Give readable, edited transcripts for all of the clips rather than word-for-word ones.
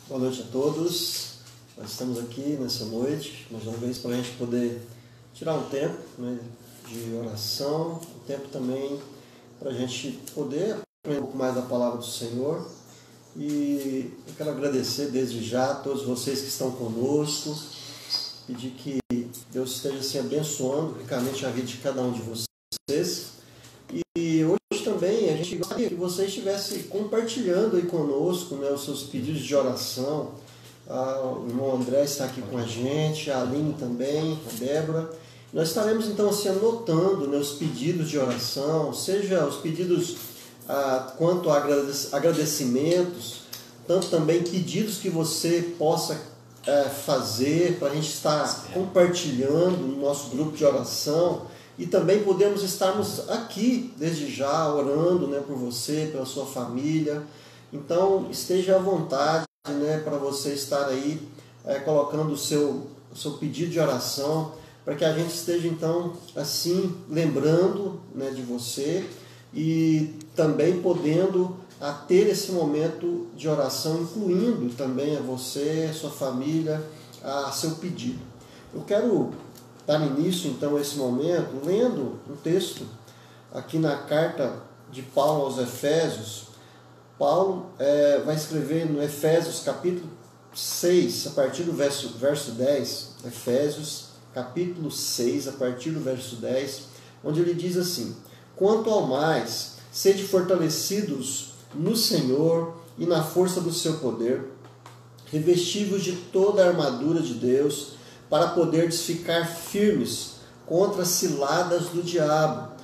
Boa noite a todos. Nós estamos aqui nessa noite, mais uma vez, para a gente poder tirar um tempo, né, de oração, um tempo também para a gente poder aprender um pouco mais da palavra do Senhor. E eu quero agradecer desde já a todos vocês que estão conosco, pedir que Deus esteja assim, abençoando ricamente a vida de cada um de vocês. E hoje também a gente gostaria que você estivesse compartilhando aí conosco, né, os seus pedidos de oração. O irmão André está aqui com a gente, a Aline também, a Débora. Nós estaremos então assim, anotando, né, os pedidos de oração, seja os pedidos quanto a agradecimentos, tanto também pedidos que você possa fazer para a gente estar compartilhando no nosso grupo de oração. E também podemos estarmos aqui, desde já, orando, né, por você, pela sua família. Então, esteja à vontade, né, para você estar aí colocando o seu pedido de oração, para que a gente esteja, então, assim, lembrando, né, de você e também podendo ter esse momento de oração, incluindo também a você, a sua família, a seu pedido. Eu quero dar início, então, a esse momento, lendo um texto aqui na carta de Paulo aos Efésios. Paulo vai escrever no Efésios capítulo 6, a partir do verso 10, Efésios capítulo 6, a partir do verso 10, onde ele diz assim: quanto ao mais, sede fortalecidos no Senhor e na força do seu poder, revestivos de toda a armadura de Deus, para poderdes ficar firmes contra as ciladas do diabo,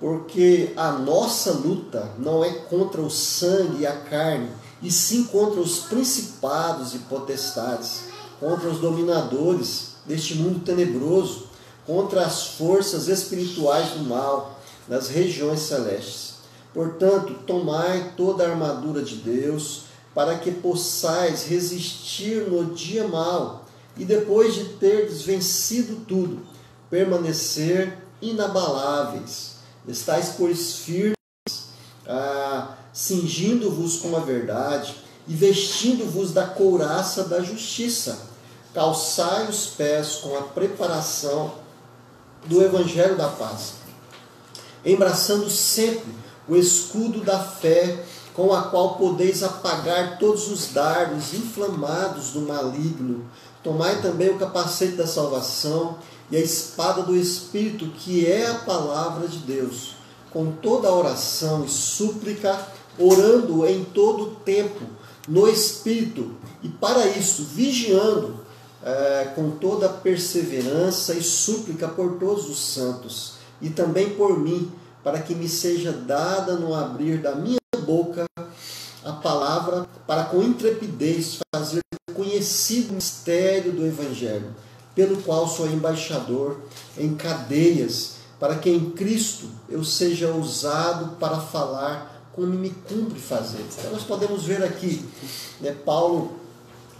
porque a nossa luta não é contra o sangue e a carne, e sim contra os principados e potestades, contra os dominadores deste mundo tenebroso, contra as forças espirituais do mal nas regiões celestes. Portanto, tomai toda a armadura de Deus, para que possais resistir no dia mau, e depois de terdes vencido tudo, permanecer inabaláveis. Estais, pois, firmes, cingindo-vos com a verdade e vestindo-vos da couraça da justiça. Calçai os pés com a preparação do evangelho da paz, embraçando sempre o escudo da fé, com a qual podeis apagar todos os dardos inflamados do maligno. Tomai também o capacete da salvação e a espada do Espírito, que é a palavra de Deus, com toda a oração e súplica, orando em todo o tempo no Espírito, e para isso vigiando com toda a perseverança e súplica por todos os santos, e também por mim, para que me seja dada no abrir da minha boca a palavra, para com intrepidez fazer conhecido o mistério do Evangelho, pelo qual sou embaixador em cadeias, para que em Cristo eu seja usado para falar como me cumpre fazer. Então nós podemos ver aqui, né, Paulo,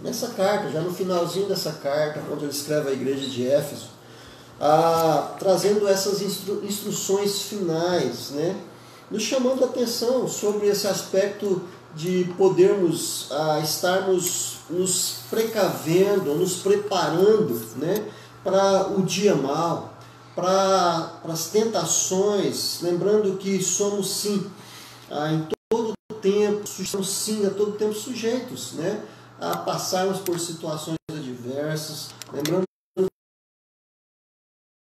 nessa carta, já no finalzinho dessa carta, onde ele escreve à igreja de Éfeso, trazendo essas instruções finais, né, nos chamando a atenção sobre esse aspecto de podermos estarmos nos precavendo, nos preparando, né, para o dia mau, para as tentações, lembrando que somos sim, em todo tempo, estamos sim a todo tempo sujeitos, né, a passarmos por situações adversas, lembrando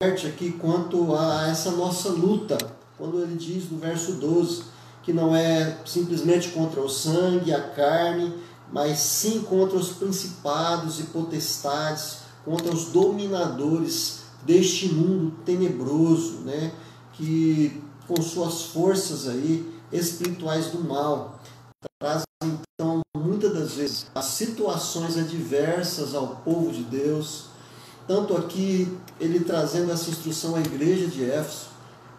aqui quanto a essa nossa luta, quando ele diz no verso 12, que não é simplesmente contra o sangue e a carne, mas sim contra os principados e potestades, contra os dominadores deste mundo tenebroso, né, que com suas forças aí espirituais do mal trazem então muitas das vezes as situações adversas ao povo de Deus. Tanto aqui ele trazendo essa instrução à igreja de Éfeso,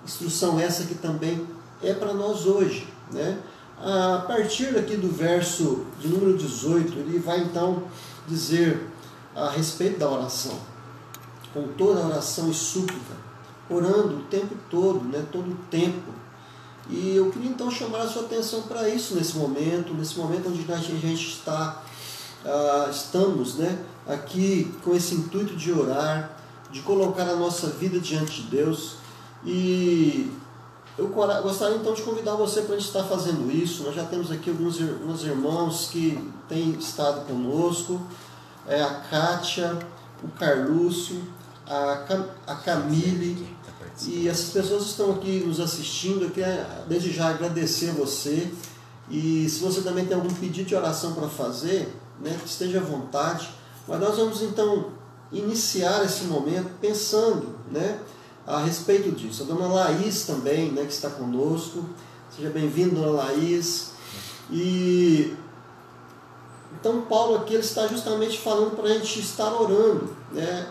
instrução essa que também é para nós hoje, né? A partir aqui do verso de número 18, ele vai então dizer a respeito da oração, com toda a oração e súplica, orando o tempo todo, né? Todo o tempo, E eu queria então chamar a sua atenção para isso nesse momento onde a gente estamos, né, aqui com esse intuito de orar, de colocar a nossa vida diante de Deus. E eu gostaria então de convidar você para a gente estar fazendo isso. Nós já temos aqui alguns irmãos que têm estado conosco, a Kátia, o Carlúcio, a Camille, e essas pessoas estão aqui nos assistindo. Eu quero desde já agradecer a você, e se você também tem algum pedido de oração para fazer, né, esteja à vontade. Mas nós vamos então iniciar esse momento pensando, né, a respeito disso. A dona Laís também, né, que está conosco. Seja bem-vinda, dona Laís. E então Paulo aqui ele está justamente falando para a gente estar orando, né,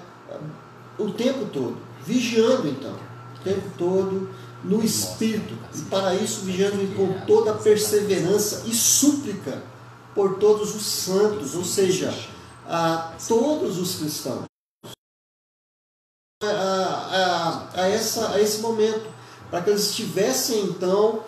o tempo todo, vigiando então, o tempo todo no Espírito, e para isso vigiando com toda a perseverança e súplica por todos os santos, ou seja, a todos os cristãos, a esse momento, para que eles estivessem então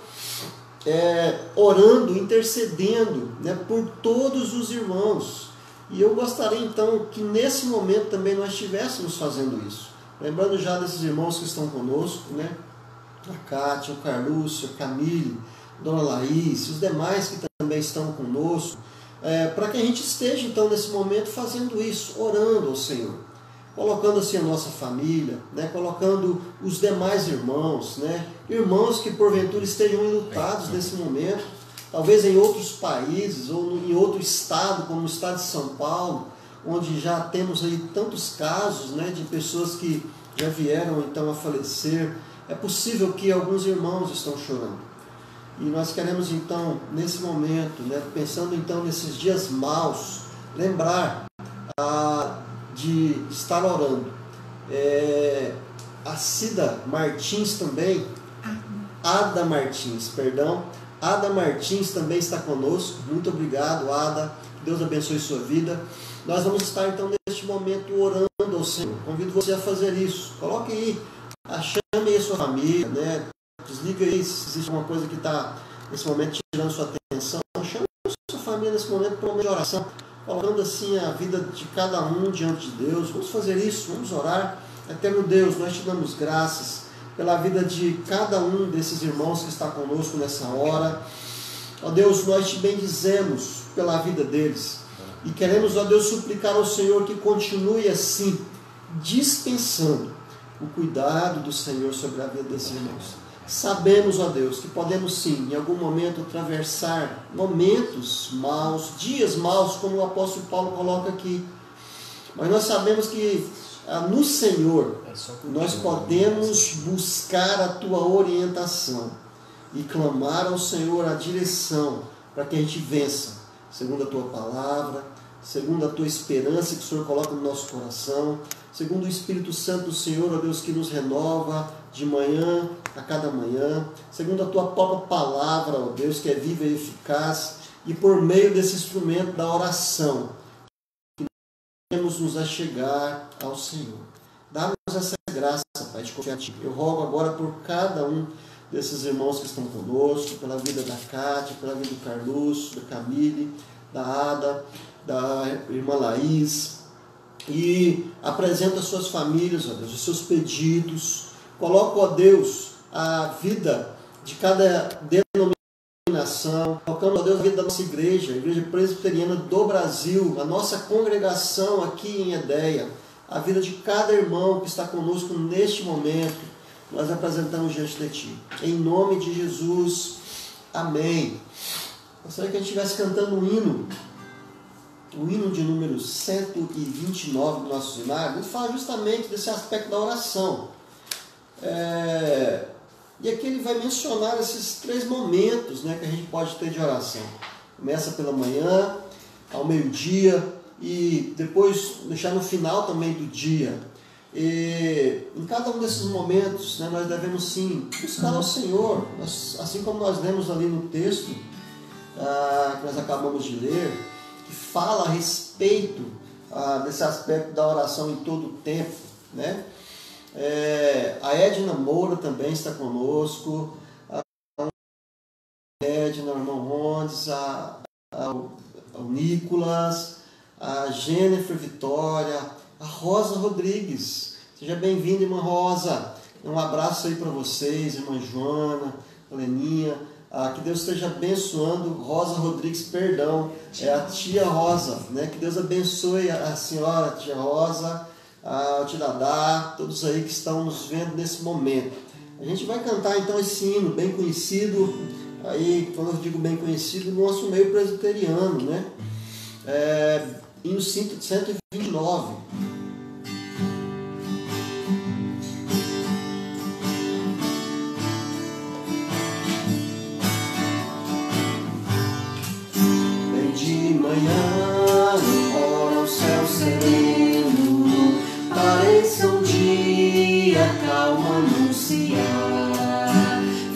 orando, intercedendo, né, por todos os irmãos. E eu gostaria então que nesse momento também nós estivéssemos fazendo isso, lembrando já desses irmãos que estão conosco, né, a Kátia, o Carlúcio, a Camille, a dona Laís, os demais que também estão conosco, para que a gente esteja então nesse momento fazendo isso, orando ao Senhor, colocando assim a nossa família, né, colocando os demais irmãos, né, irmãos que porventura estejam enlutados nesse momento, talvez em outros países ou em outro estado, como o estado de São Paulo, onde já temos aí tantos casos, né, de pessoas que já vieram então a falecer. É possível que alguns irmãos estão chorando. E nós queremos então, nesse momento, né, pensando então nesses dias maus, lembrar de estar orando. A Cida Martins também, Ada Martins, perdão, Ada Martins também está conosco. Muito obrigado, Ada. Deus abençoe sua vida. Nós vamos estar então neste momento orando ao Senhor. Convido você a fazer isso. Coloque aí, chame aí a sua família, né? Desliga aí se existe alguma coisa que está nesse momento tirando sua atenção. Chame a sua família nesse momento para um momento de oração, colocando assim a vida de cada um diante de Deus. Vamos fazer isso, vamos orar. Eterno Deus, nós te damos graças pela vida de cada um desses irmãos que está conosco nessa hora. Ó Deus, nós te bendizemos pela vida deles e queremos, ó Deus, suplicar ao Senhor que continue assim, dispensando o cuidado do Senhor sobre a vida desses irmãos. Sabemos, ó Deus, que podemos sim, em algum momento, atravessar momentos maus, dias maus, como o apóstolo Paulo coloca aqui. Mas nós sabemos que no Senhor nós podemos buscar a Tua orientação e clamar ao Senhor a direção para que a gente vença, segundo a Tua palavra, segundo a Tua esperança que o Senhor coloca no nosso coração, segundo o Espírito Santo do Senhor, ó Deus, que nos renova de manhã a cada manhã, segundo a Tua própria palavra, ó Deus, que é viva e eficaz, e por meio desse instrumento da oração, que podemos nos achegar ao Senhor. Dá-nos essa graça, Pai, de confiar em Ti. Eu rogo agora por cada um desses irmãos que estão conosco, pela vida da Cátia, pela vida do Carlúcio, da Camille, da Ada, da irmã Laís, e apresenta as suas famílias, ó Deus, os seus pedidos. Coloca, ó Deus, a vida de cada denominação, colocando, ó Deus, a vida da nossa igreja, a Igreja Presbiteriana do Brasil, a nossa congregação aqui em Edéia, a vida de cada irmão que está conosco neste momento, nós apresentamos diante de Ti. Em nome de Jesus, amém. Gostaria que a gente estivesse cantando um hino, o hino de número 129 do nosso dinário, ele fala justamente desse aspecto da oração. E aqui ele vai mencionar esses 3 momentos, né, que a gente pode ter de oração. Começa pela manhã, ao meio-dia, e depois deixar no final também do dia. E em cada um desses momentos, né, nós devemos sim buscar ao Senhor, assim como nós lemos ali no texto que nós acabamos de ler, que fala a respeito desse aspecto da oração em todo o tempo, né? A Edna Moura também está conosco, Edna, ao irmão Rondes, ao Nicolas, a Jennifer Vitória, a Rosa Rodrigues. Seja bem-vinda, irmã Rosa. Um abraço aí para vocês, irmã Joana, Leninha. Que Deus esteja abençoando. Rosa Rodrigues, perdão, é a tia Rosa, né? Que Deus abençoe a senhora, a tia Rosa, o tio Dadá, todos aí que estão nos vendo nesse momento. A gente vai cantar então esse hino bem conhecido, aí quando eu digo bem conhecido, no nosso meio presbiteriano, né? Hino 129. Bem de manhã, ora o céu sereno, pareça um dia calmo anunciar.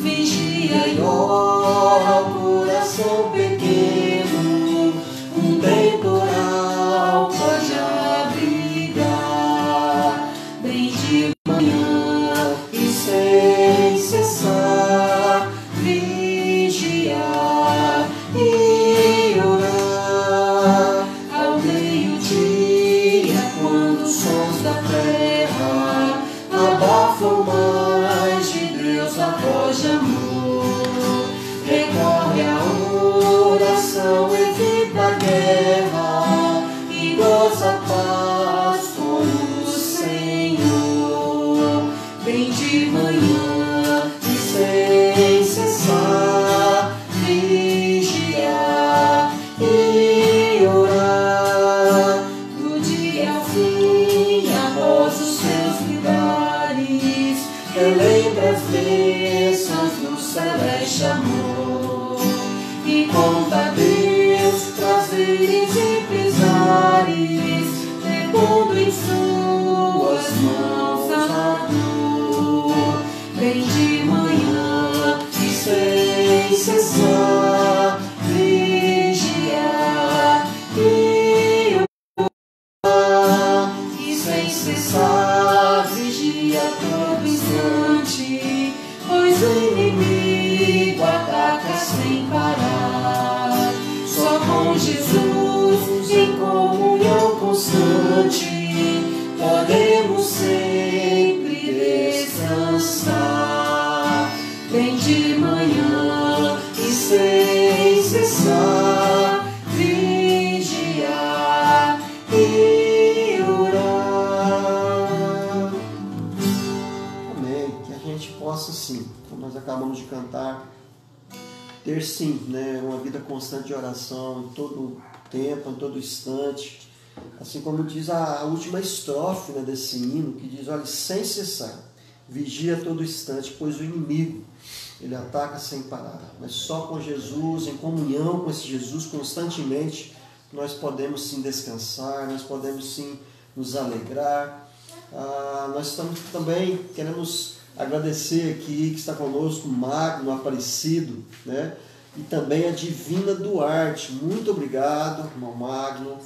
Vigia e ora o coração pequeno, um temporal pode abrigar. Bem de manhã e sem cessar, vigiar e orar. Ao meio-dia, quando os sons da terra abafam mais de Deus a voz de amor, recorre à oração, evita a guerra e goza a paz com o Senhor. Bem de manhã e sem cessar, vigiar e orar. Do dia ao fim, após os seus milagres, relembra as bênçãos do celeste amor e conta a Deus prazeres e pesares, depondo em suas mãos a dor. Bem de manhã e sem cessar, vigiar e orar. E sem cessar, vigia todo instante, pois o inimigo ataca sem parar. Só com Jesus, em comunhão constante, podemos sempre descansar. Bem de manhã e sem cessar, vigiar e orar. Amém. Que a gente possa sim, como nós acabamos de cantar, ter sim, né, uma vida constante de oração em todo tempo, em todo instante. Assim como diz a última estrofe, né, desse hino, que diz, olha, sem cessar, vigia a todo instante, pois o inimigo, ele ataca sem parar. Mas só com Jesus, em comunhão com esse Jesus constantemente, nós podemos sim descansar, nós podemos sim nos alegrar. Nós também queremos agradecer aqui que está conosco o Magno Aparecido, né? E também a Divina Duarte. Muito obrigado, irmão Magno.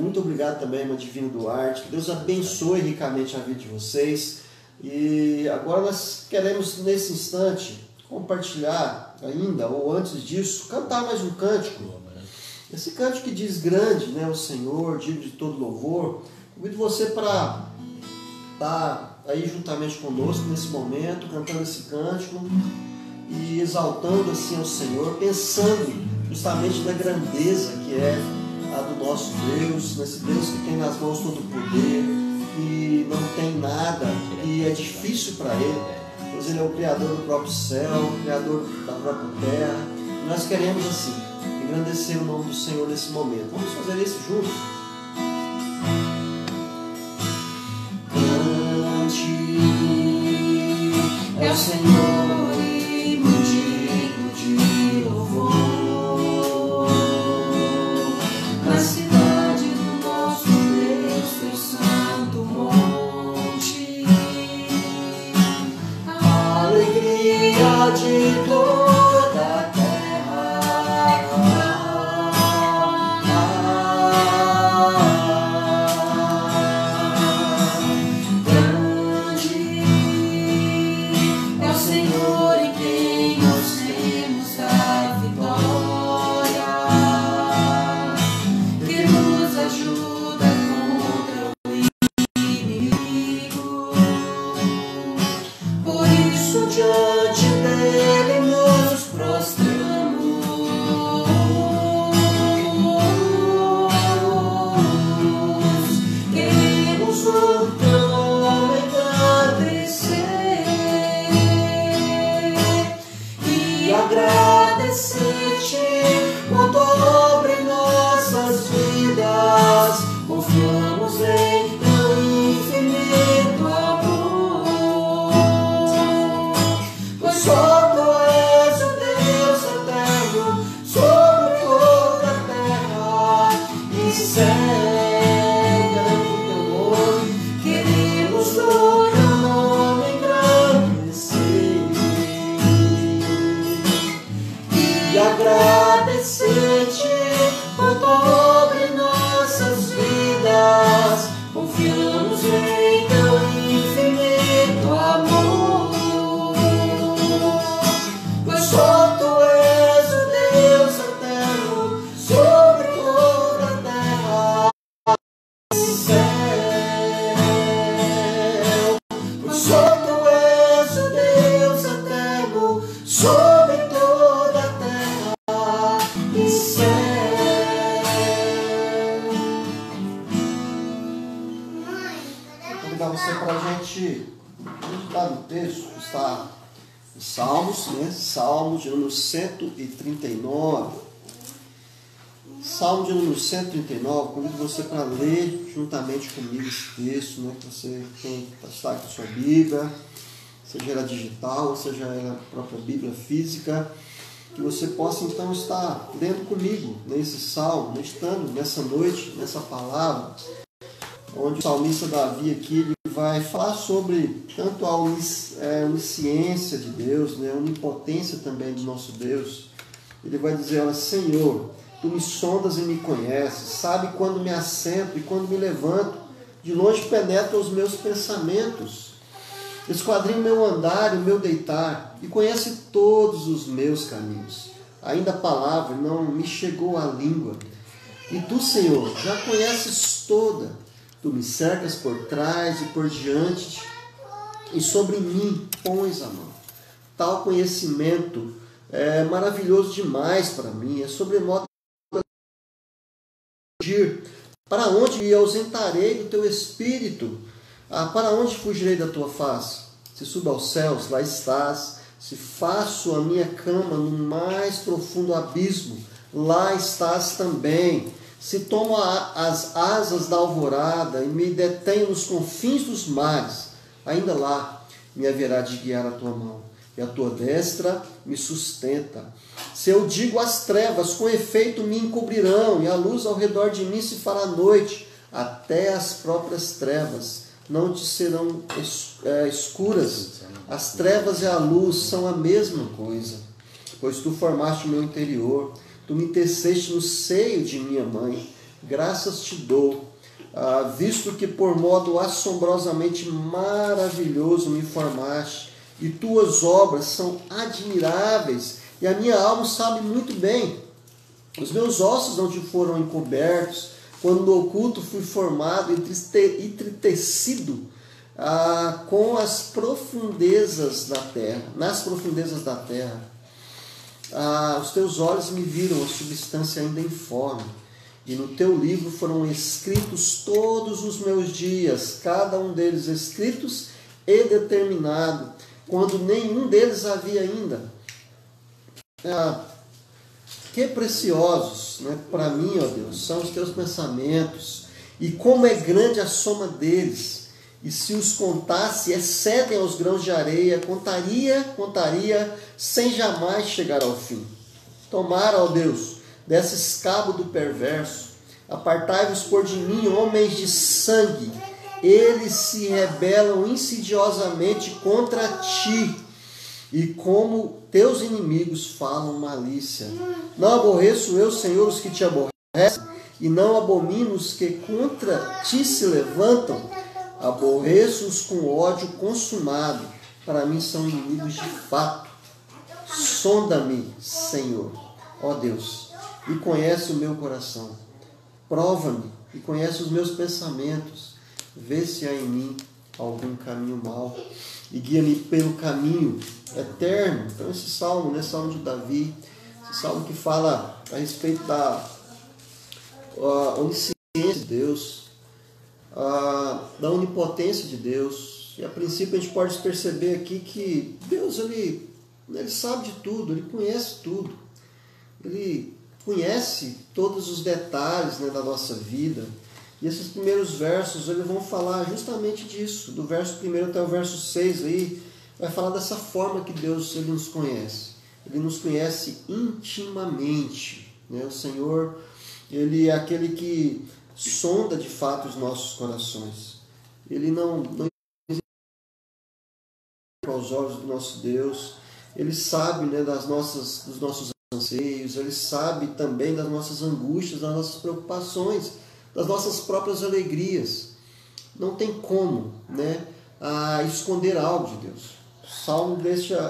Muito obrigado também, irmã Divina Duarte. Que Deus abençoe ricamente a vida de vocês. E agora nós queremos, nesse instante, compartilhar ainda, ou antes disso, cantar mais um cântico. Esse cântico que diz grande, né, o Senhor, digno de todo louvor. Convido você para estar aí juntamente conosco nesse momento, cantando esse cântico e exaltando assim ao Senhor, pensando justamente na grandeza que é a do nosso Deus, nesse Deus que tem nas mãos todo o poder, que não tem nada e é difícil para Ele, pois Ele é o Criador do próprio céu, o Criador da própria terra. Nós queremos assim engrandecer o nome do Senhor nesse momento. Vamos fazer isso juntos? É o Senhor e muito digno de louvor. Na cidade do nosso Deus, teu santo monte, a alegria de toda a terra. Queremos o teu nome engrandecer e agradecer-te por sobre nossas vidas. Confiamos em teu infinito amor, pois só tu és o Deus eterno sobre toda a terra e céu. Pois só tu és o Deus eterno sobre toda a terra e céu. Convidar você para a gente meditar no texto que está em Salmos, né? Salmo de número 139. Salmo de número 139, convido você para ler juntamente comigo esse texto, né? Que você está com a sua Bíblia, seja ela digital, seja ela a própria Bíblia física, que você possa então estar lendo comigo nesse salmo, meditando nessa noite, nessa palavra, onde o salmista Davi aqui ele vai falar sobre tanto a onisciência de Deus, né, a onipotência também do nosso Deus. Ele vai dizer: olha, Senhor, tu me sondas e me conheces, sabe quando me assento e quando me levanto, de longe penetra os meus pensamentos, esquadrinha o meu andar e o meu deitar, e conhece todos os meus caminhos. Ainda a palavra não me chegou à língua, e tu, Senhor, já conheces toda. Tu me cercas por trás e por diante, e sobre mim pões a mão. Tal conhecimento é maravilhoso demais para mim, é sobremodo fugir. Para onde me ausentarei do teu espírito? Para onde fugirei da tua face? Se subo aos céus, lá estás. Se faço a minha cama no mais profundo abismo, lá estás também. Se tomo as asas da alvorada e me detenho nos confins dos mares, ainda lá me haverá de guiar a tua mão, e a tua destra me sustenta. Se eu digo às trevas, com efeito me encobrirão, e a luz ao redor de mim se fará noite, até as próprias trevas não te serão escuras. As trevas e a luz são a mesma coisa, pois tu formaste o meu interior, tu me teceste no seio de minha mãe. Graças te dou, visto que por modo assombrosamente maravilhoso me formaste, e tuas obras são admiráveis, e a minha alma sabe muito bem. Os meus ossos não te foram encobertos, quando no oculto fui formado e tecido com as profundezas da terra, nas profundezas da terra. Os teus olhos me viram a substância ainda informe, e no teu livro foram escritos todos os meus dias, cada um deles escritos e determinado, quando nenhum deles havia ainda. Que preciosos, né, para mim, ó Deus, são os teus pensamentos, e como é grande a soma deles. E se os contasse, excedem aos grãos de areia, contaria, sem jamais chegar ao fim. Tomara, ó Deus, desse cabo do perverso, apartai-vos por de mim, homens de sangue, eles se rebelam insidiosamente contra ti, e como teus inimigos falam malícia. Não aborreço eu, Senhor, os que te aborrecem, e não abomino os que contra ti se levantam. Aborreço-os com ódio consumado, para mim são inimigos de fato. Sonda-me, Senhor, ó Deus, e conhece o meu coração. Prova-me e conhece os meus pensamentos. Vê se há em mim algum caminho mau e guia-me pelo caminho eterno. Então esse salmo, né, salmo de Davi, esse salmo que fala a respeito da onisciência de Deus, da onipotência de Deus. E a princípio a gente pode perceber aqui que Deus ele sabe de tudo, Ele conhece tudo, Ele conhece todos os detalhes, né, da nossa vida. E esses primeiros versos eles vão falar justamente disso, do verso 1 até o verso 6 aí, vai falar dessa forma que Deus ele nos conhece. Ele nos conhece intimamente, né? O Senhor, Ele é aquele que sonda de fato os nossos corações. Ele não aos olhos do nosso Deus. Ele sabe, né, dos nossos anseios. Ele sabe também das nossas angústias, das nossas preocupações, das nossas próprias alegrias. Não tem como, né, esconder algo de Deus. O Salmo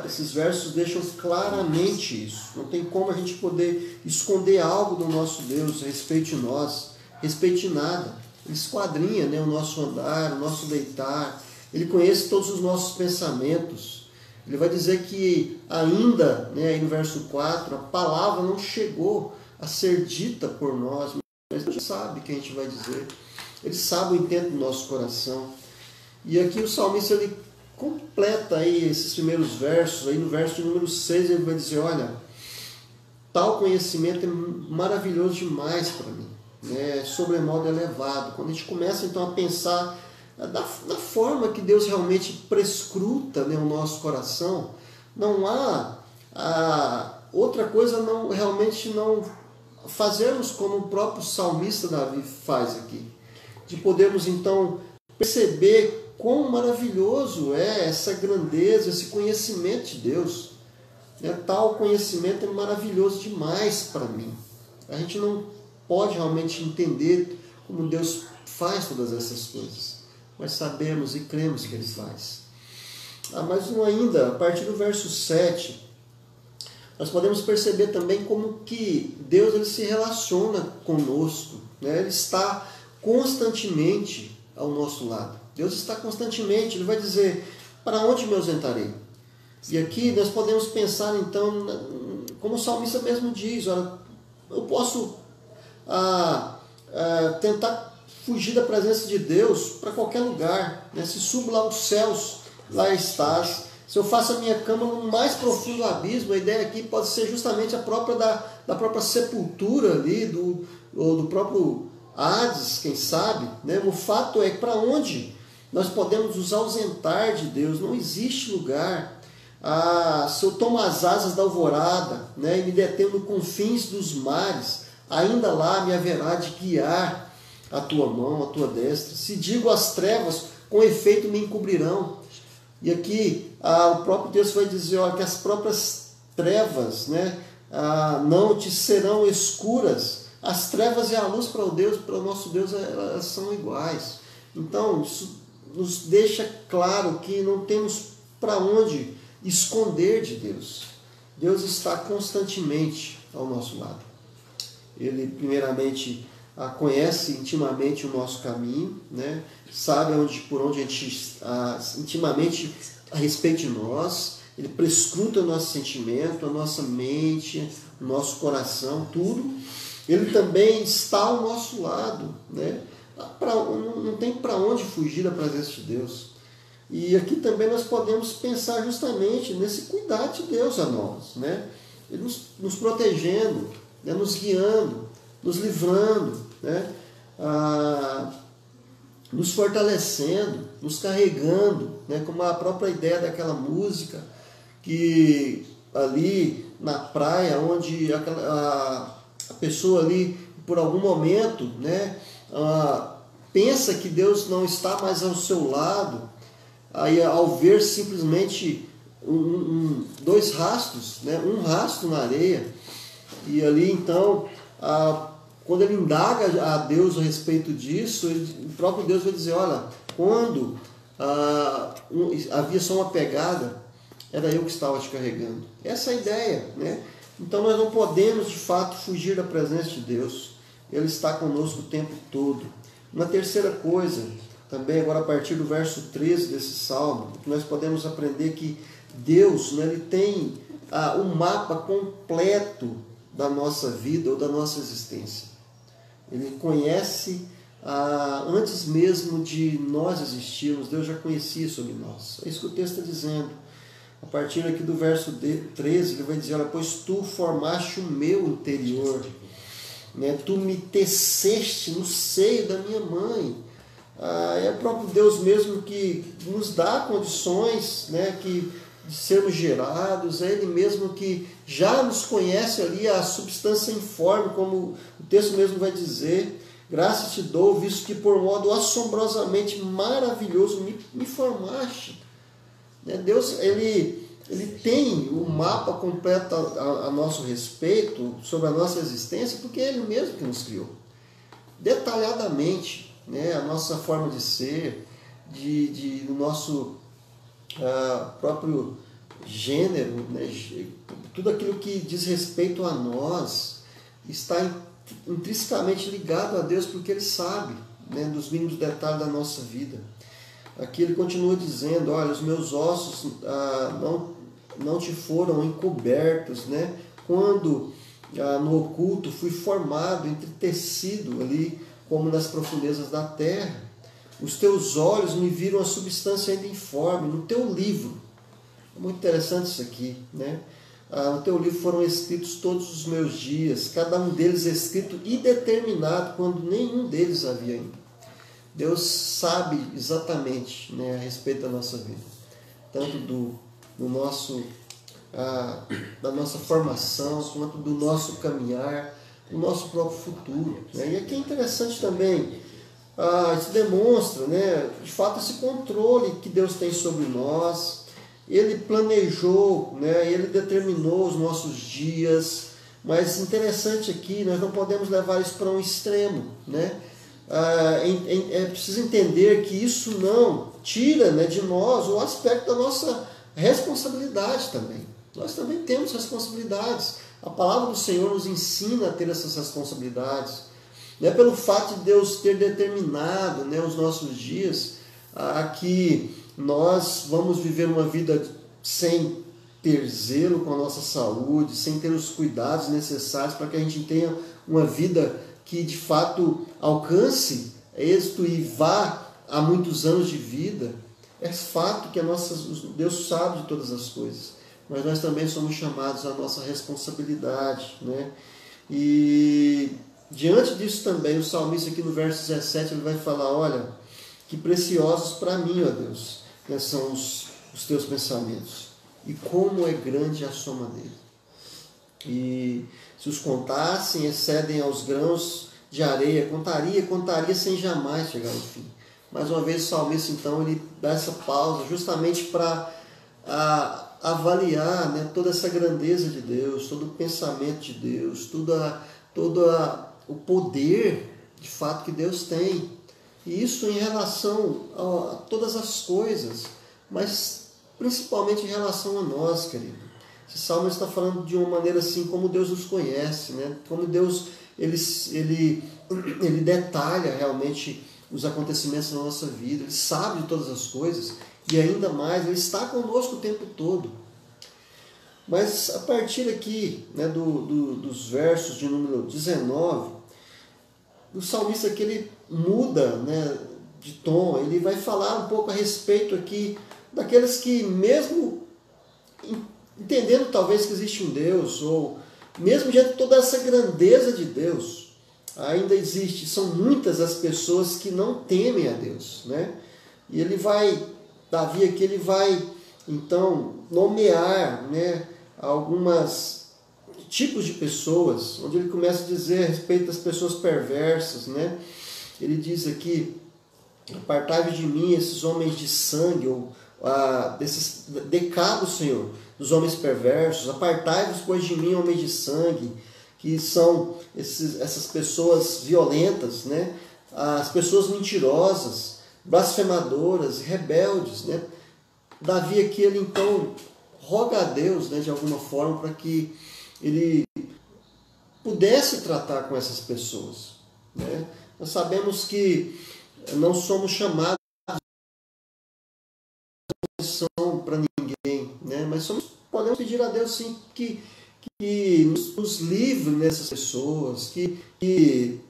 esses versos deixam claramente isso. Não tem como a gente poder esconder algo do nosso Deus a respeito de nós, a respeito de nada. Ele esquadrinha, né, o nosso andar, o nosso deitar. Ele conhece todos os nossos pensamentos. Ele vai dizer que ainda, né, aí no verso 4, a palavra não chegou a ser dita por nós, mas Deus sabe o que a gente vai dizer. Ele sabe o intento do nosso coração. E aqui o salmista ele completa aí esses primeiros versos. Aí no verso número 6 ele vai dizer, olha, tal conhecimento é maravilhoso demais para mim, né? Sobremodo elevado. Quando a gente começa então a pensar da forma que Deus realmente prescruta, né, o nosso coração, não há outra coisa realmente não fazermos como o próprio salmista Davi faz aqui, de podermos então perceber quão maravilhoso é essa grandeza, esse conhecimento de Deus. Tal conhecimento é maravilhoso demais para mim. A gente não pode realmente entender como Deus faz todas essas coisas, mas sabemos e cremos que Ele faz. Mas não ainda, a partir do verso 7, nós podemos perceber também como que Deus ele se relaciona conosco, né? Ele está constantemente ao nosso lado. Deus está constantemente, Ele vai dizer, para onde me ausentarei? E aqui nós podemos pensar então, como o salmista mesmo diz, olha, eu posso tentar fugir da presença de Deus para qualquer lugar, né? Se subo lá aos céus, lá estás. Se eu faço a minha cama no mais profundo abismo, a ideia aqui pode ser justamente a própria da própria sepultura ali, ou do próprio Hades, quem sabe, né? O fato é que para onde nós podemos nos ausentar de Deus? Não existe lugar. Se eu tomo as asas da alvorada, né, e me detendo nos confins dos mares, ainda lá me haverá de guiar a tua mão, a tua destra. Se digo as trevas, com efeito me encobrirão. E aqui o próprio Deus vai dizer, olha, que as próprias trevas, né, não te serão escuras. As trevas e a luz para o nosso Deus, elas são iguais. Então, isso nos deixa claro que não temos para onde esconder de Deus. Deus está constantemente ao nosso lado. Ele, primeiramente, conhece intimamente o nosso caminho, né? Sabe por onde a gente, intimamente a respeito de nós. Ele prescruta o nosso sentimento, a nossa mente, o nosso coração, tudo. Ele também está ao nosso lado, né? Não tem para onde fugir da presença de Deus. E aqui também nós podemos pensar justamente nesse cuidado de Deus a nós, né? Ele nos protegendo, né? Nos guiando, nos livrando, né? Nos fortalecendo, nos carregando, né? Como a própria ideia daquela música, que ali na praia, onde a pessoa ali, por algum momento, né? Pensa que Deus não está mais ao seu lado, aí ao ver simplesmente dois rastros, né? Um rastro na areia, e ali então, quando ele indaga a Deus a respeito disso, o próprio Deus vai dizer, olha, quando havia só uma pegada, era eu que estava te carregando. Essa é a ideia, né? Então nós não podemos de fato fugir da presença de Deus. Ele está conosco o tempo todo. Uma terceira coisa, também agora a partir do verso 13 desse salmo, nós podemos aprender que Deus, né, ele tem um mapa completo da nossa vida ou da nossa existência. Ele conhece antes mesmo de nós existirmos, Deus já conhecia sobre nós. É isso que o texto está dizendo. A partir aqui do verso 13, ele vai dizer, olha, pois tu formaste o meu interior, né? Tu me teceste no seio da minha mãe. É o próprio Deus mesmo que nos dá condições, né, de sermos gerados. É Ele mesmo que já nos conhece ali a substância informe, como o texto mesmo vai dizer. Graças te dou, visto que por modo assombrosamente maravilhoso me formaste. Deus, Ele tem o mapa completo a nosso respeito, sobre a nossa existência, porque é Ele mesmo que nos criou. Detalhadamente, a nossa forma de ser, do nosso próprio gênero, tudo aquilo que diz respeito a nós, está intrinsecamente ligado a Deus, porque Ele sabe dos mínimos detalhes da nossa vida. Aqui Ele continua dizendo, olha, os meus ossos não te foram encobertos, quando no oculto fui formado, entretecido ali, como nas profundezas da terra. Os teus olhos me viram a substância ainda informe, no teu livro. É muito interessante isso aqui, no teu livro foram escritos todos os meus dias, cada um deles escrito e determinado, quando nenhum deles havia ainda. Deus sabe exatamente a respeito da nossa vida, tanto da nossa formação, quanto do nosso caminhar, do nosso próprio futuro. E aqui é interessante também, isso demonstra, de fato, esse controle que Deus tem sobre nós. Ele planejou, Ele determinou os nossos dias, mas interessante aqui, nós não podemos levar isso para um extremo, É preciso entender que isso não tira de nós o aspecto da nossa responsabilidade também. Nós também temos responsabilidades. A palavra do Senhor nos ensina a ter essas responsabilidades. Pelo fato de Deus ter determinado os nossos dias, que nós vamos viver uma vida sem ter zelo com a nossa saúde, sem ter os cuidados necessários para que a gente tenha uma vida que de fato alcance êxito e vá a muitos anos de vida. É fato que Deus sabe de todas as coisas, mas nós também somos chamados à nossa responsabilidade. E diante disso também, o salmista aqui no verso 17, ele vai falar, olha, que preciosos para mim, ó Deus, são os teus pensamentos, e como é grande a soma deles. E se os contassem, excedem aos grãos de areia, contaria sem jamais chegar ao fim. Mais uma vez o salmista, então, ele dá essa pausa justamente para avaliar toda essa grandeza de Deus, todo o pensamento de Deus, todo o poder de fato que Deus tem. E isso em relação a todas as coisas, mas principalmente em relação a nós, querido. Esse salmo está falando de uma maneira assim, como Deus nos conhece, como Deus ele detalha realmente os acontecimentos da nossa vida, Ele sabe de todas as coisas, e ainda mais, Ele está conosco o tempo todo. Mas a partir aqui, dos versos de número 19, o salmista aqui ele muda de tom, ele vai falar um pouco a respeito aqui daqueles que, mesmo entendendo talvez que existe um Deus, ou mesmo diante de toda essa grandeza de Deus, ainda existe, são muitas as pessoas que não temem a Deus. E Davi aqui ele vai então nomear algumas tipos de pessoas, onde ele começa a dizer a respeito das pessoas perversas. Ele diz aqui, apartai-vos de mim esses homens de sangue, ou decado, Senhor, dos homens perversos, apartai-vos, pois, de mim, homens de sangue, que são essas pessoas violentas, as pessoas mentirosas, blasfemadoras, rebeldes. Davi aqui, ele então roga a Deus, de alguma forma, para que ele pudesse tratar com essas pessoas. Nós sabemos que não somos chamados para ninguém, mas podemos pedir a Deus sim que nos livre dessas pessoas, que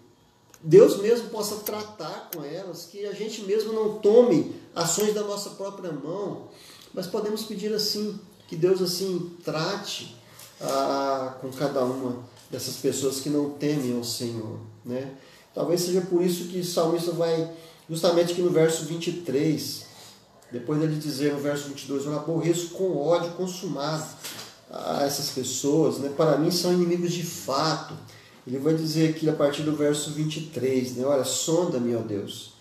Deus mesmo possa tratar com elas, que a gente mesmo não tome ações da nossa própria mão, mas podemos pedir assim, que Deus assim trate com cada uma dessas pessoas que não temem ao Senhor. Talvez seja por isso que o salmista vai, justamente aqui no verso 23, depois dele dizer no verso 22, eu aborreço com ódio consumado a essas pessoas, para mim são inimigos de fato, Ele vai dizer aqui a partir do verso 23, né? Olha, sonda-me, ó Deus,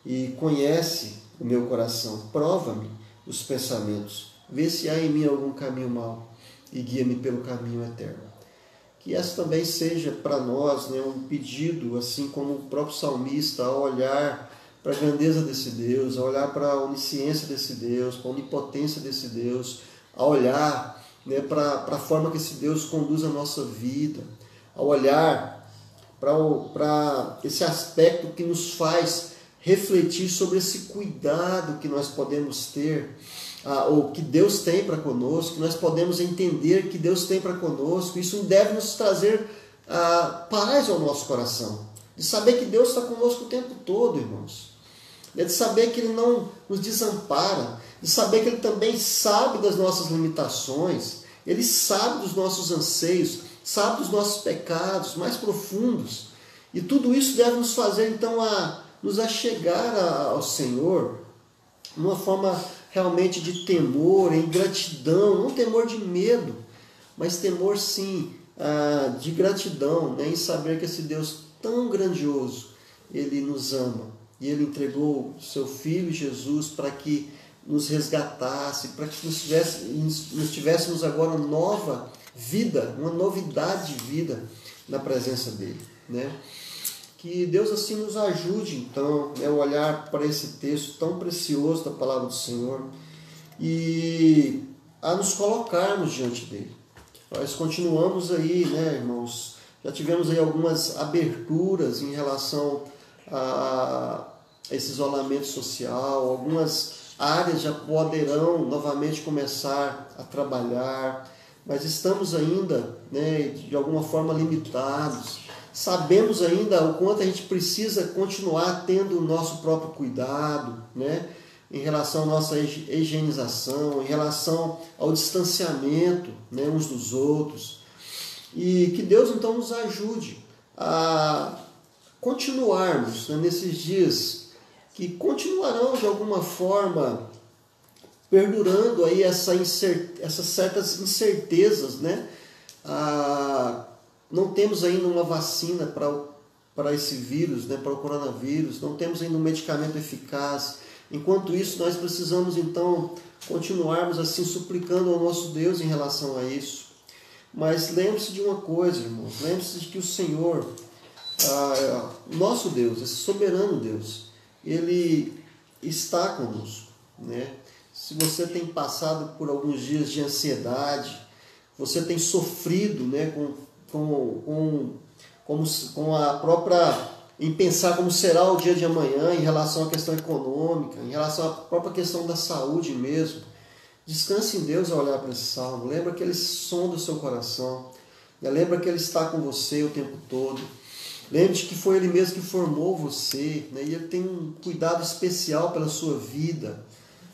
e conhece o meu coração, prova-me os pensamentos, vê se há em mim algum caminho mau e guia-me pelo caminho eterno. Que essa também seja para nós, né, um pedido, assim como o próprio salmista, a olhar para a grandeza desse Deus, a olhar para a onisciência desse Deus, para a onipotência desse Deus, a olhar, né, para a forma que esse Deus conduz a nossa vida, a olhar para esse aspecto que nos faz refletir sobre esse cuidado que nós podemos ter, ou que Deus tem para conosco, que nós podemos entender que Deus tem para conosco. Isso deve nos trazer paz ao nosso coração, de saber que Deus está conosco o tempo todo, irmãos, de saber que Ele não nos desampara, de saber que Ele também sabe das nossas limitações, Ele sabe dos nossos anseios, sabe dos nossos pecados mais profundos, e tudo isso deve nos fazer então nos achegar ao Senhor, numa forma realmente de temor, em gratidão, não temor de medo, mas temor sim de gratidão, né? Em saber que esse Deus tão grandioso, Ele nos ama, e Ele entregou o seu Filho Jesus para que nos resgatasse, para que nós tivéssemos agora uma nova vida, uma novidade de vida na presença dEle, né? Que Deus assim nos ajude, então, a olhar para esse texto tão precioso da palavra do Senhor e a nos colocarmos diante dEle. Nós continuamos aí, né, irmãos? Já tivemos aí algumas aberturas em relação a esse isolamento social, algumas áreas já poderão novamente começar a trabalhar, mas estamos ainda, né, de alguma forma limitados. Sabemos ainda o quanto a gente precisa continuar tendo o nosso próprio cuidado, né, em relação à nossa higienização, em relação ao distanciamento, né, uns dos outros. E que Deus então nos ajude a continuarmos, né, nesses dias que continuarão de alguma forma perdurando aí essas certas incertezas, né? Não temos ainda uma vacina para esse vírus, né, para o coronavírus, não temos ainda um medicamento eficaz. Enquanto isso, nós precisamos então continuarmos assim suplicando ao nosso Deus em relação a isso. Mas lembre-se de uma coisa, irmãos, lembre-se de que o Senhor, nosso Deus, esse soberano Deus, Ele está conosco, né? Se você tem passado por alguns dias de ansiedade, você tem sofrido, né, com a própria, em pensar como será o dia de amanhã em relação à questão econômica, em relação à própria questão da saúde mesmo, descanse em Deus ao olhar para esse salmo. Lembra que Ele sonda o seu coração, lembra que Ele está com você o tempo todo. Lembre-se que foi Ele mesmo que formou você, né? E Ele tem um cuidado especial pela sua vida.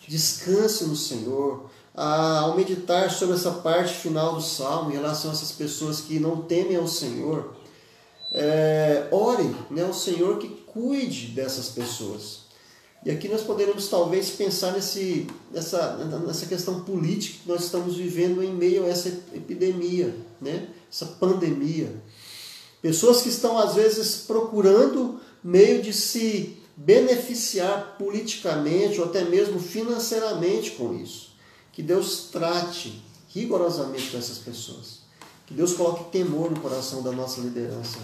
Descanse no Senhor. Ao meditar sobre essa parte final do Salmo, em relação a essas pessoas que não temem ao Senhor, ore, né, ao Senhor que cuide dessas pessoas. E aqui nós poderemos talvez pensar nessa questão política que nós estamos vivendo em meio a essa epidemia, né, essa pandemia. Pessoas que estão às vezes procurando meio de se beneficiar politicamente ou até mesmo financeiramente com isso. Que Deus trate rigorosamente com essas pessoas. Que Deus coloque temor no coração da nossa liderança,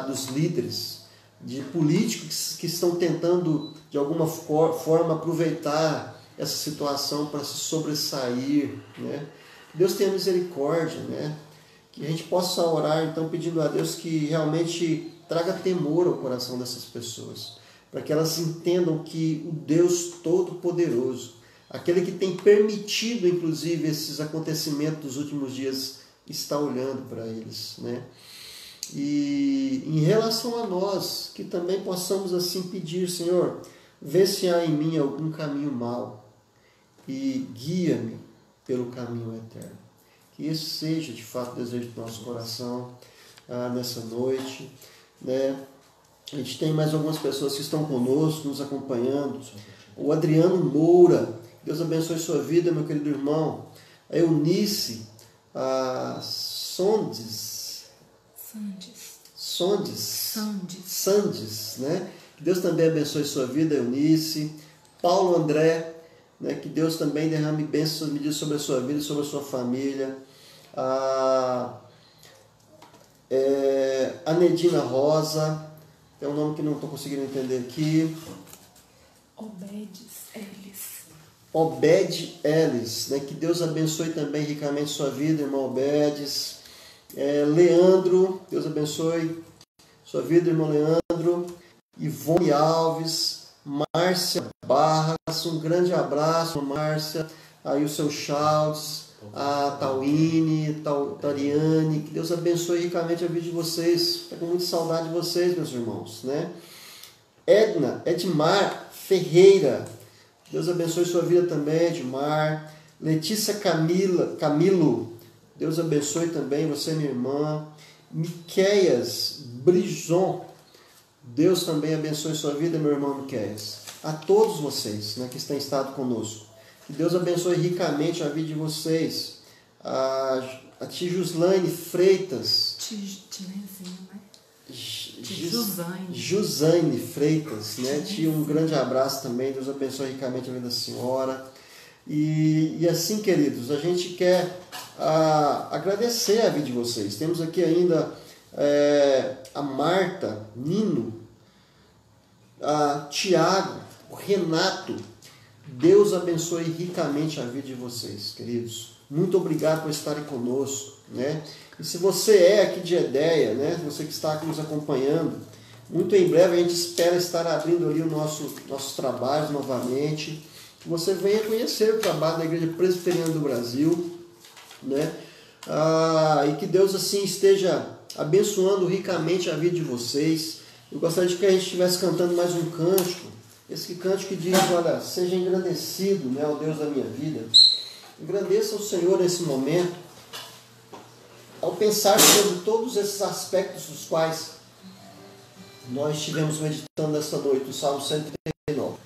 dos líderes, de políticos que estão tentando, de alguma forma, aproveitar essa situação para se sobressair, né? Que Deus tenha misericórdia, né? Que a gente possa orar, então, pedindo a Deus que realmente traga temor ao coração dessas pessoas, para que elas entendam que o Deus Todo-Poderoso, aquele que tem permitido, inclusive, esses acontecimentos dos últimos dias, está olhando para eles, né? E em relação a nós, que também possamos assim pedir, Senhor, vê se há em mim algum caminho mau e guia-me pelo caminho eterno. Que esse seja, de fato, o desejo do nosso coração nessa noite, né? A gente tem mais algumas pessoas que estão conosco, nos acompanhando. O Adriano Moura, Deus abençoe sua vida, meu querido irmão. A Eunice Sondes, Sandes, né? Que Deus também abençoe sua vida, Eunice. Paulo André, né? Que Deus também derrame bênçãos medidas sobre a sua vida e sobre a sua família. A Nedina Rosa, é um nome que não estou conseguindo entender aqui. Obed Ellis, né? Que Deus abençoe também ricamente sua vida, irmão Obedes. Leandro, Deus abençoe sua vida, irmão Leandro. Ivone Alves, Márcia Barras, um grande abraço, Márcia. Aí o seu Charles, a Tauine, Tariane, que Deus abençoe ricamente a vida de vocês. Estou com muita saudade de vocês, meus irmãos, né? Edmar Ferreira, Deus abençoe sua vida também, Edmar. Letícia Camilo, Deus abençoe também você, minha irmã. Miqueias Brison, Deus também abençoe sua vida, meu irmão Miqueias. A todos vocês, né, que têm estado conosco, que Deus abençoe ricamente a vida de vocês. A tia Juslaine Freitas. Jusaine Freitas, né? Tia, um grande abraço também. Deus abençoe ricamente a vida da senhora. E assim, queridos, a gente quer agradecer a vida de vocês. Temos aqui ainda a Marta, Nino, a Tiago, o Renato. Deus abençoe ricamente a vida de vocês, queridos. Muito obrigado por estarem conosco, né? E se você é aqui de Edéia, né? Você que está aqui nos acompanhando, muito em breve a gente espera estar abrindo ali nossos trabalhos novamente. Que você venha conhecer o trabalho da Igreja Presbiteriana do Brasil, né? E que Deus assim esteja abençoando ricamente a vida de vocês. Eu gostaria de que a gente estivesse cantando mais um cântico. Esse cântico que diz, olha, seja engrandecido, né, ó Deus da minha vida. Engrandeça o Senhor nesse momento, ao pensar sobre todos esses aspectos dos quais nós estivemos meditando nesta noite, o Salmo 139.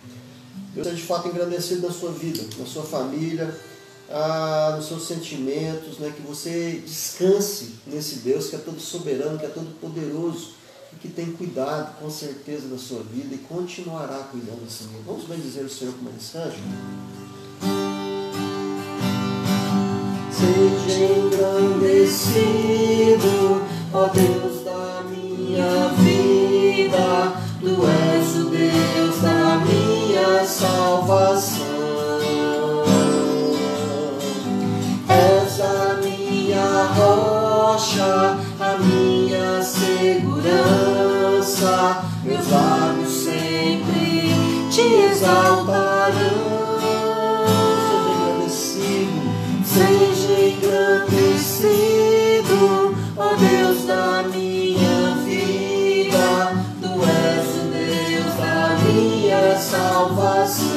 Deus seja de fato engrandecido na sua vida, na sua família, nos seus sentimentos, né, que você descanse nesse Deus que é todo soberano, que é todo poderoso, e que tem cuidado, com certeza, da sua vida e continuará cuidando do Senhor. Vamos bendizer o Senhor com uma mensagem? Seja engrandecido, ó Deus da minha vida, Tu és o Deus da minha salvação. És a minha rocha, a minha segurança, meus lábios sempre te exaltarão. Seja engrandecido, ó Deus da minha vida, Tu és o Deus da minha salvação.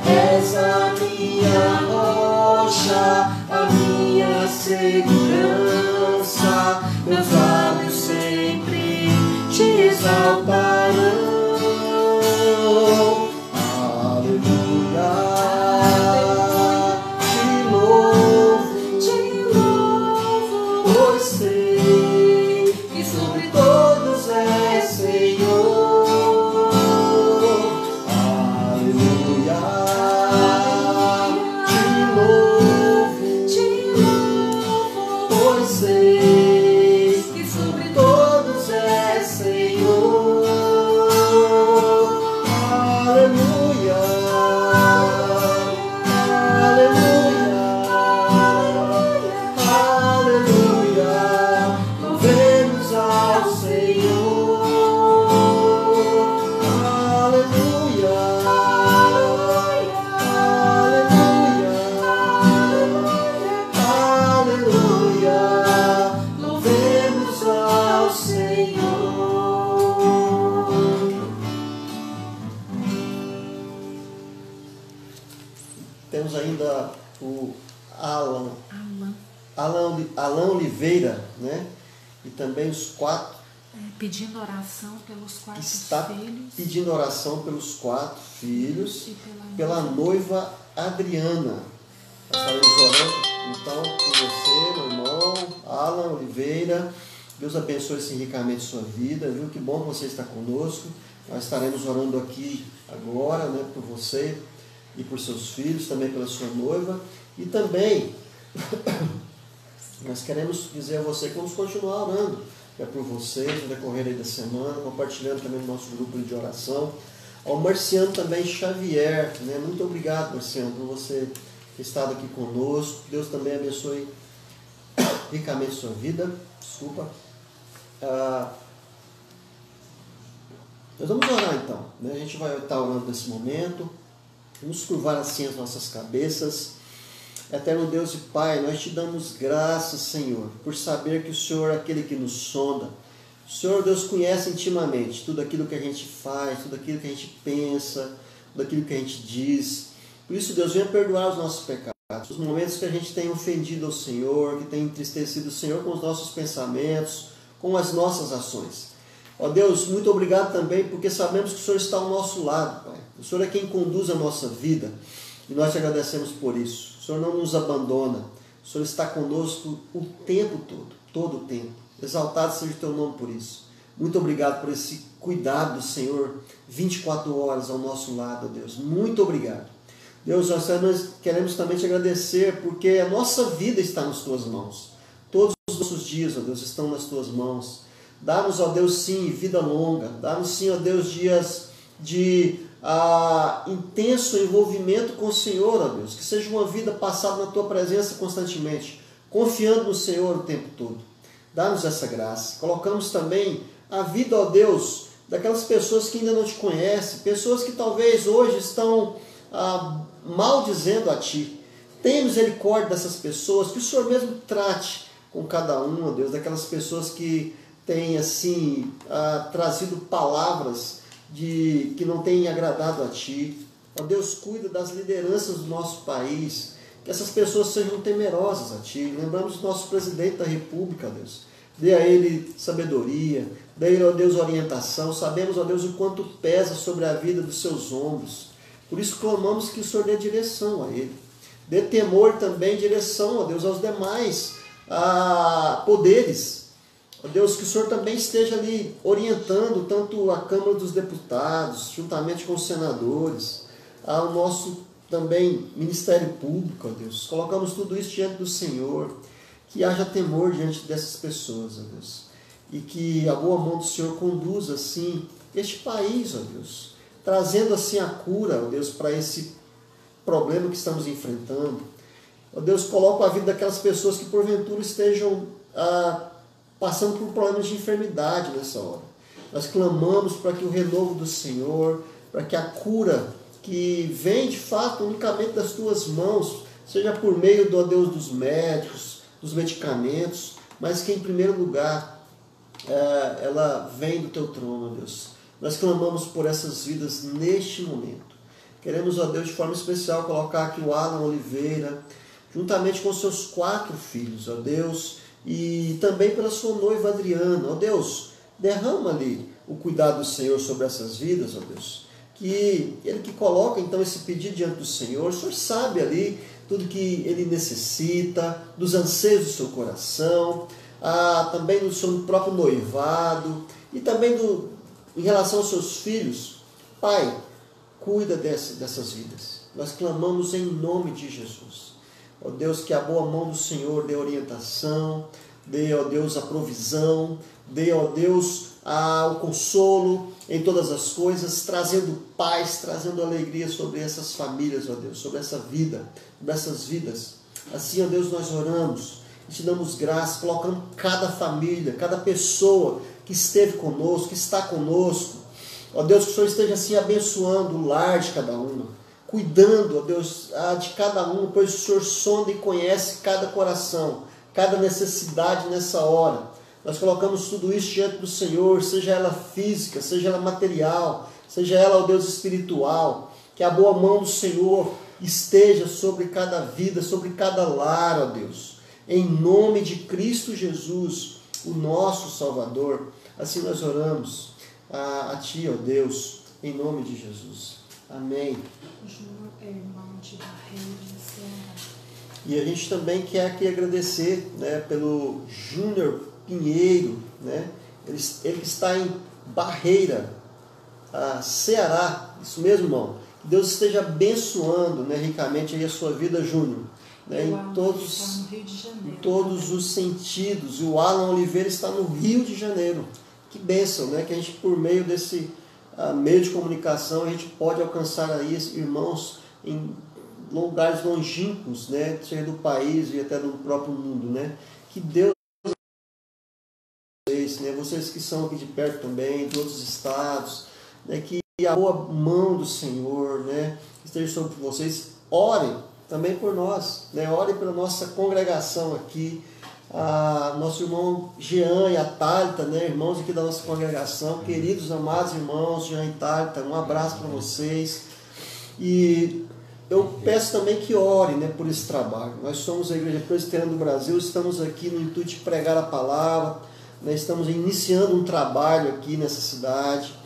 És a minha rocha, a minha segurança, meus lábios sempre te exaltarão. Temos ainda o Alan Oliveira, né? E também os 4. Pedindo oração pelos 4 está filhos. Pedindo oração pelos 4 filhos, pela noiva Adriana. Nós estaremos orando então por você, meu irmão, Alan Oliveira. Deus abençoe esse ricamente sua vida, viu? Que bom que você está conosco. Nós estaremos orando aqui agora, né, por você e por seus filhos, também pela sua noiva. E também, nós queremos dizer a você que vamos continuar orando por vocês no decorrer aí da semana, compartilhando também no nosso grupo de oração. Ao Marciano também Xavier, né? Muito obrigado, Marciano, por você ter estado aqui conosco. Deus também abençoe ricamente sua vida. Desculpa. Nós vamos orar então, né? A gente vai estar orando nesse momento. Vamos curvar assim as nossas cabeças. Eterno Deus e Pai, nós te damos graças, Senhor, por saber que o Senhor é aquele que nos sonda. O Senhor, Deus, conhece intimamente tudo aquilo que a gente faz, tudo aquilo que a gente pensa, tudo aquilo que a gente diz. Por isso, Deus, venha perdoar os nossos pecados, os momentos que a gente tem ofendido ao Senhor, que tem entristecido o Senhor com os nossos pensamentos, com as nossas ações. Ó Deus, muito obrigado também, porque sabemos que o Senhor está ao nosso lado, Pai. O Senhor é quem conduz a nossa vida e nós te agradecemos por isso. O Senhor não nos abandona, o Senhor está conosco o tempo todo o tempo. Exaltado seja o teu nome por isso. Muito obrigado por esse cuidado do Senhor 24 horas ao nosso lado, ó Deus. Muito obrigado. Deus, nós queremos também te agradecer porque a nossa vida está nas tuas mãos. Todos os nossos dias, ó Deus, estão nas tuas mãos. Dá-nos, ó Deus, sim, vida longa. Dá-nos, sim, ó Deus, dias de intenso envolvimento com o Senhor, ó Deus. Que seja uma vida passada na tua presença constantemente, confiando no Senhor o tempo todo. Dá-nos essa graça. Colocamos também a vida, ó Deus, daquelas pessoas que ainda não te conhecem, pessoas que talvez hoje estão maldizendo a Ti. Tenha misericórdia dessas pessoas, que o Senhor mesmo trate com cada um, ó Deus, daquelas pessoas que têm assim trazido palavras que não têm agradado a Ti. Ó Deus, cuida das lideranças do nosso país, que essas pessoas sejam temerosas a Ti. Lembramos do nosso presidente da República, ó Deus. Dê a ele sabedoria, dê a ele, ó Deus, orientação. Sabemos, ó Deus, o quanto pesa sobre a vida dos seus ombros. Por isso clamamos que o Senhor dê direção a ele. Dê temor também, direção, ó Deus, aos demais poderes. Ó Deus, que o Senhor também esteja ali orientando tanto a Câmara dos Deputados, juntamente com os senadores, ao nosso também Ministério Público, ó Deus. Colocamos tudo isso diante do Senhor. Que haja temor diante dessas pessoas, ó Deus. E que a boa mão do Senhor conduza, assim, este país, ó Deus. Trazendo, assim, a cura, ó Deus, para esse problema que estamos enfrentando. Ó Deus, coloca a vida daquelas pessoas que, porventura, estejam passando por problemas de enfermidade nessa hora. Nós clamamos para que o renovo do Senhor, para que a cura que vem, de fato, unicamente das Tuas mãos, seja por meio, ó Deus, dos médicos, dos medicamentos, mas que em primeiro lugar ela vem do Teu trono, ó Deus. Nós clamamos por essas vidas neste momento. Queremos, ó Deus, de forma especial colocar aqui o Alan Oliveira, juntamente com seus 4 filhos, ó Deus, e também pela sua noiva Adriana. Ó Deus, derrama ali o cuidado do Senhor sobre essas vidas, ó Deus. Que ele que coloca então esse pedido diante do Senhor, o Senhor sabe ali tudo que ele necessita, dos anseios do seu coração, também do seu próprio noivado, e também em relação aos seus filhos. Pai, cuida dessas vidas. Nós clamamos em nome de Jesus. Ó Deus, que a boa mão do Senhor dê orientação, dê, ó Deus, a provisão, dê, ó Deus, o consolo em todas as coisas, trazendo paz, trazendo alegria sobre essas famílias, ó Deus, sobre essa vida, sobre essas vidas. Assim, ó Deus, nós oramos e te damos graça, colocando cada família, cada pessoa que esteve conosco, que está conosco. Ó Deus, que o Senhor esteja assim abençoando o lar de cada uma, cuidando, ó Deus, de cada um, pois o Senhor sonda e conhece cada coração, cada necessidade nessa hora. Nós colocamos tudo isso diante do Senhor, seja ela física, seja ela material, seja ela, ó Deus, espiritual. Que a boa mão do Senhor esteja sobre cada vida, sobre cada lar, ó Deus. Em nome de Cristo Jesus, o nosso Salvador. Assim nós oramos a Ti, ó Deus, em nome de Jesus. Amém. E a gente também quer aqui agradecer, né, pelo Júnior Pinheiro, né? Ele está em Barreira, Ceará. Isso mesmo, irmão. Que Deus esteja abençoando, né, ricamente aí a sua vida, Júnior. Né, em todos os sentidos. E o Alan Oliveira está no Rio de Janeiro. Que bênção, né? Que a gente, por meio desse meio de comunicação, a gente pode alcançar aí irmãos em lugares longínquos, né? Seja do país e até do próprio mundo, né? Que Deus, né? Vocês que são aqui de perto também, de outros estados, né? Que a boa mão do Senhor, né, esteja sobre vocês. Orem também por nós, né? Orem pela nossa congregação aqui, nosso irmão Jean e a Thalita, né? Irmãos aqui da nossa congregação, queridos, amados irmãos Jean e Thalita, um abraço para vocês. E eu peço também que orem, né, por esse trabalho. Nós somos a Igreja Presbiteriana do Brasil, estamos aqui no intuito de pregar a palavra, né? Estamos iniciando um trabalho aqui nessa cidade.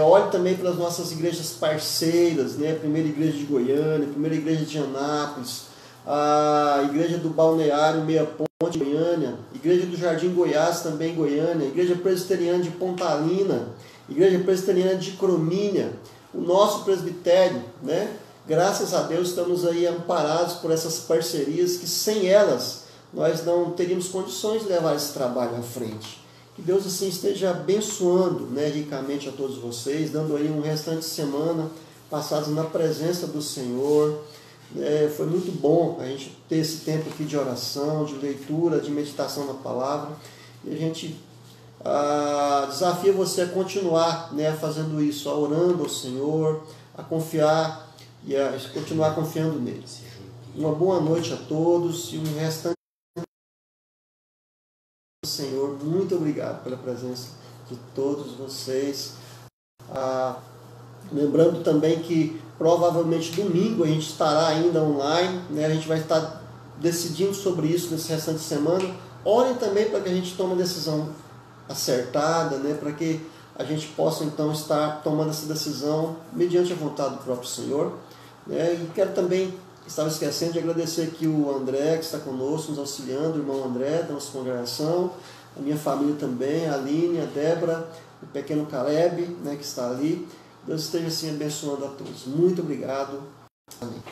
Olhe também pelas nossas igrejas parceiras, né? Primeira Igreja de Goiânia, Primeira Igreja de Anápolis, a Igreja do Balneário Meia Ponte, Goiânia, Igreja do Jardim Goiás, também Goiânia, Igreja Presbiteriana de Pontalina, Igreja Presbiteriana de Cromínia, o nosso presbitério, né? Graças a Deus estamos aí amparados por essas parcerias que sem elas nós não teríamos condições de levar esse trabalho à frente. Que Deus assim esteja abençoando, né, ricamente a todos vocês, dando aí um restante de semana passados na presença do Senhor. Foi muito bom a gente ter esse tempo aqui de oração, de leitura, de meditação na palavra. E a gente desafia você a continuar, né, fazendo isso, orando ao Senhor, a confiar e a continuar confiando nele. Uma boa noite a todos e um restante. Senhor, muito obrigado pela presença de todos vocês. Lembrando também que provavelmente domingo a gente estará ainda online, né? A gente vai estar decidindo sobre isso nesse restante de semana. Orem também para que a gente tome a decisão acertada, né? Para que a gente possa então estar tomando essa decisão mediante a vontade do próprio Senhor, né? E quero também, estava esquecendo de agradecer aqui o André, que está conosco, nos auxiliando, o irmão André, da nossa congregação, a minha família também, a Aline, a Débora, o pequeno Caleb, né, que está ali. Deus esteja assim abençoando a todos. Muito obrigado. Amém.